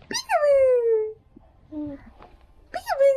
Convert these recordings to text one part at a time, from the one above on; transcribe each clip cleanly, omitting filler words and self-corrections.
Peekaboo. Peekaboo.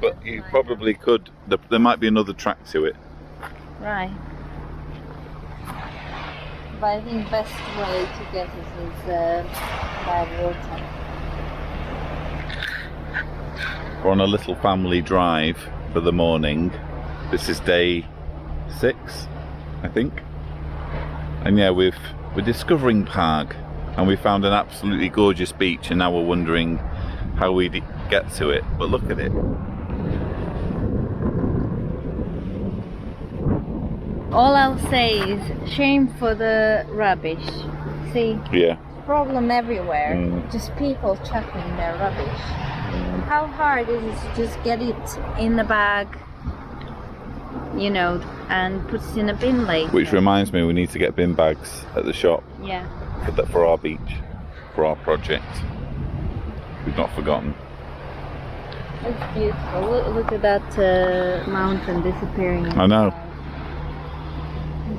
But you probably could, there might be another track to it. Right. But I think best way to get it is by water. We're on a little family drive for the morning. This is day 6, I think. And yeah, we're discovering Pag, and we found an absolutely gorgeous beach, and now we're wondering how we get to it. But look at it. All I'll say is shame for the rubbish. See, Yeah. problem everywhere. Just people chucking their rubbish. How hard is it to just get it in the bag, you know, and put it in a bin later? Which reminds me, we need to get bin bags at the shop. Yeah. For our beach, for our project. We've not forgotten. It's beautiful. Look at that mountain disappearing. I know.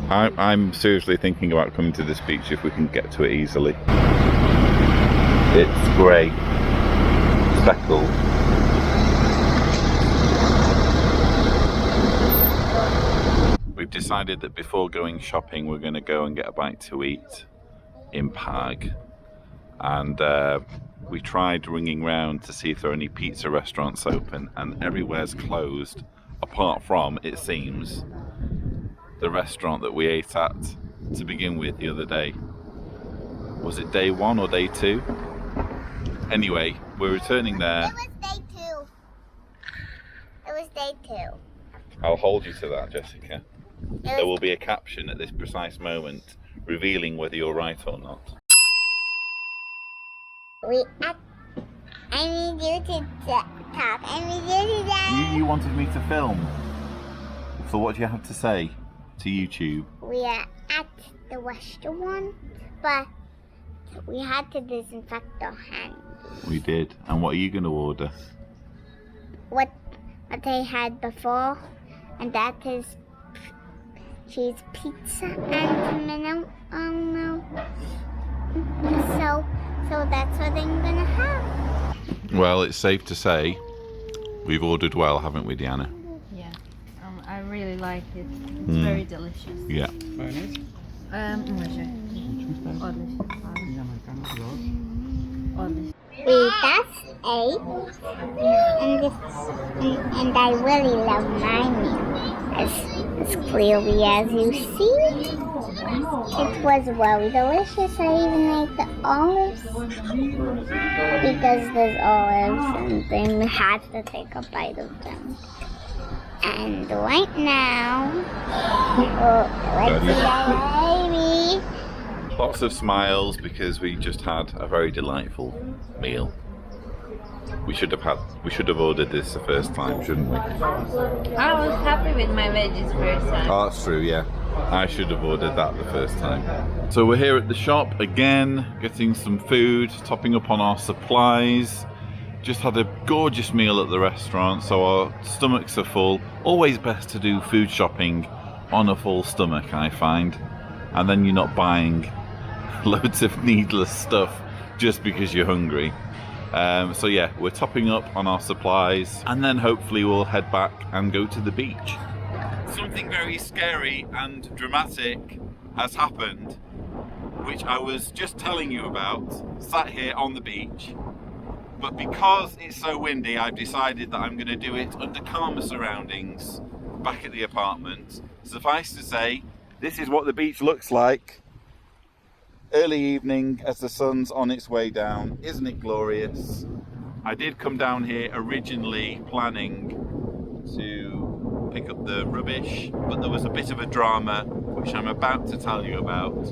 I'm seriously thinking about coming to this beach if we can get to it easily. It's grey, speckled. We've decided that before going shopping we're going to go and get a bite to eat in Pag. And we tried ringing round to see if there are any pizza restaurants open, and everywhere's closed apart from, it seems, the restaurant that we ate at to begin with the other day. Was it day 1 or day 2? Anyway, we're returning there. It was day 2. It was day 2. I'll hold you to that, Jessica. There will be a caption at this precise moment revealing whether you're right or not. I need you to talk. I need you to You wanted me to film. So what do you have to say to YouTube? We are at the restaurant, but we had to disinfect our hands. We did. And what are you going to order? What they had before, and that is cheese pizza and tomato. Oh no! So that's what I'm gonna have. Well, it's safe to say we've ordered well, haven't we, Diana? Yeah. I really like it. It's very delicious. Yeah. We just ate, and I really love my meal. As clearly as you see, it was very delicious. I even ate the olives because there's olives, and then we had to take a bite of them. And right now, let's see, baby. Lots of smiles because we just had a very delightful meal. We should have ordered this the first time, shouldn't we? I was happy with my veggies first time. Oh, that's true, yeah. I should have ordered that the first time. So we're here at the shop again, getting some food, topping up on our supplies. Just had a gorgeous meal at the restaurant, so our stomachs are full. Always best to do food shopping on a full stomach, I find. And then you're not buying loads of needless stuff just because you're hungry. So yeah, we're topping up on our supplies, and then hopefully we'll head back and go to the beach. Something very scary and dramatic has happened, which I was just telling you about, sat here on the beach. But because it's so windy, I've decided that I'm going to do it under calmer surroundings back at the apartment. Suffice to say, this is what the beach looks like. Early evening as the sun's on its way down. Isn't it glorious? I did come down here originally planning to pick up the rubbish, but there was a bit of a drama which I'm about to tell you about.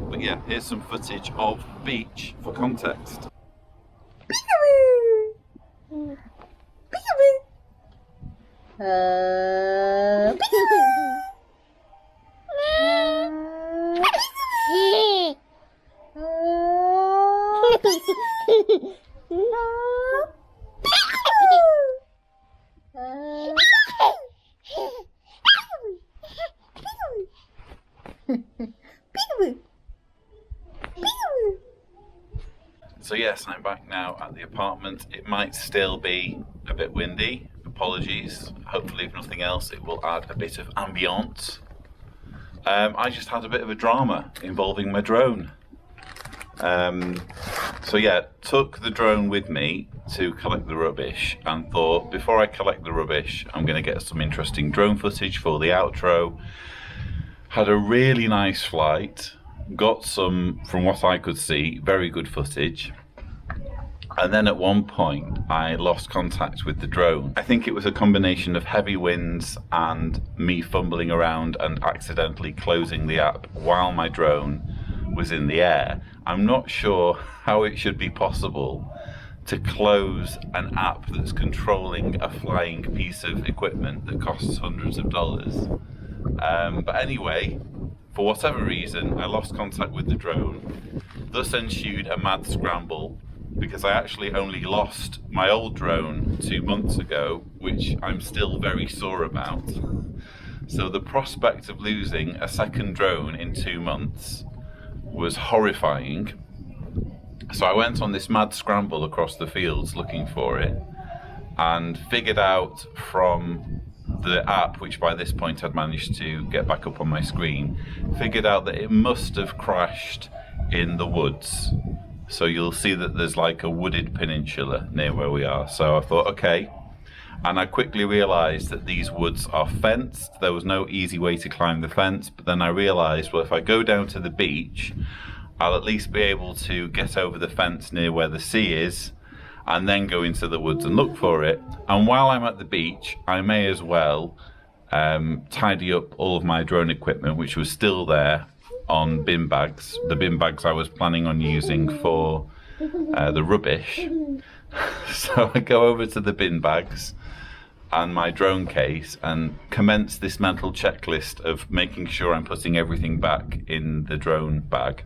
But yeah, here's some footage of the beach for context. So yes, I'm back now at the apartment. It might still be a bit windy. Apologies. Hopefully, if nothing else, it will add a bit of ambience. I just had a bit of a drama involving my drone. So yeah, took the drone with me to collect the rubbish and thought, before I collect the rubbish, I'm going to get some interesting drone footage for the outro. Had a really nice flight, got some, from what I could see, very good footage. And then at one point, I lost contact with the drone. I think it was a combination of heavy winds and me fumbling around and accidentally closing the app while my drone was in the air. I'm not sure how it should be possible to close an app that's controlling a flying piece of equipment that costs hundreds of dollars. But anyway, for whatever reason, I lost contact with the drone. Thus ensued a mad scramble, because I actually only lost my old drone 2 months ago, which I'm still very sore about. So the prospect of losing a second drone in 2 months was horrifying. So I went on this mad scramble across the fields looking for it, and figured out from the app, which by this point I'd managed to get back up on my screen, figured out that it must have crashed in the woods. So you'll see that there's like a wooded peninsula near where we are. So I thought, okay. And I quickly realized that these woods are fenced. There was no easy way to climb the fence. But then I realized, well, if I go down to the beach, I'll at least be able to get over the fence near where the sea is, and then go into the woods and look for it. And while I'm at the beach, I may as well tidy up all of my drone equipment, which was still there, on bin bags, the bin bags I was planning on using for the rubbish. So I go over to the bin bags and my drone case and commence this mental checklist of making sure I'm putting everything back in the drone bag.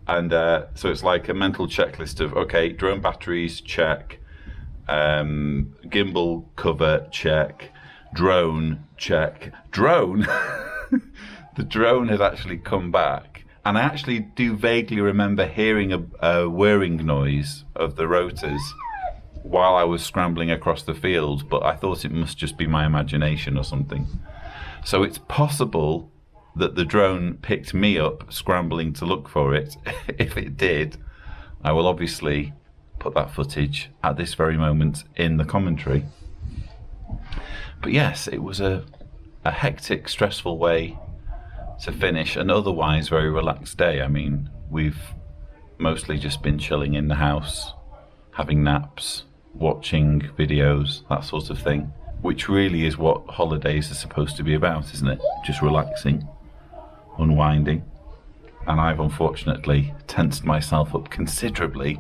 And so it's like a mental checklist of, okay, drone batteries, check, gimbal cover, check, drone, check, drone. The drone had actually come back, and I actually do vaguely remember hearing a whirring noise of the rotors while I was scrambling across the field, but I thought it must just be my imagination or something. So it's possible that the drone picked me up scrambling to look for it. If it did, I will obviously put that footage at this very moment in the commentary. But yes, it was a hectic, stressful way to finish an otherwise very relaxed day. I mean, we've mostly just been chilling in the house, having naps, watching videos, that sort of thing, which really is what holidays are supposed to be about, isn't it? Just relaxing, unwinding. And I've unfortunately tensed myself up considerably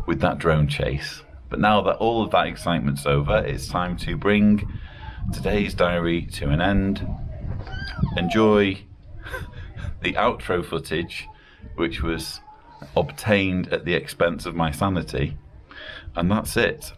with that drone chase. But now that all of that excitement's over, it's time to bring today's diary to an end. Enjoy the outro footage, which was obtained at the expense of my sanity, and that's it.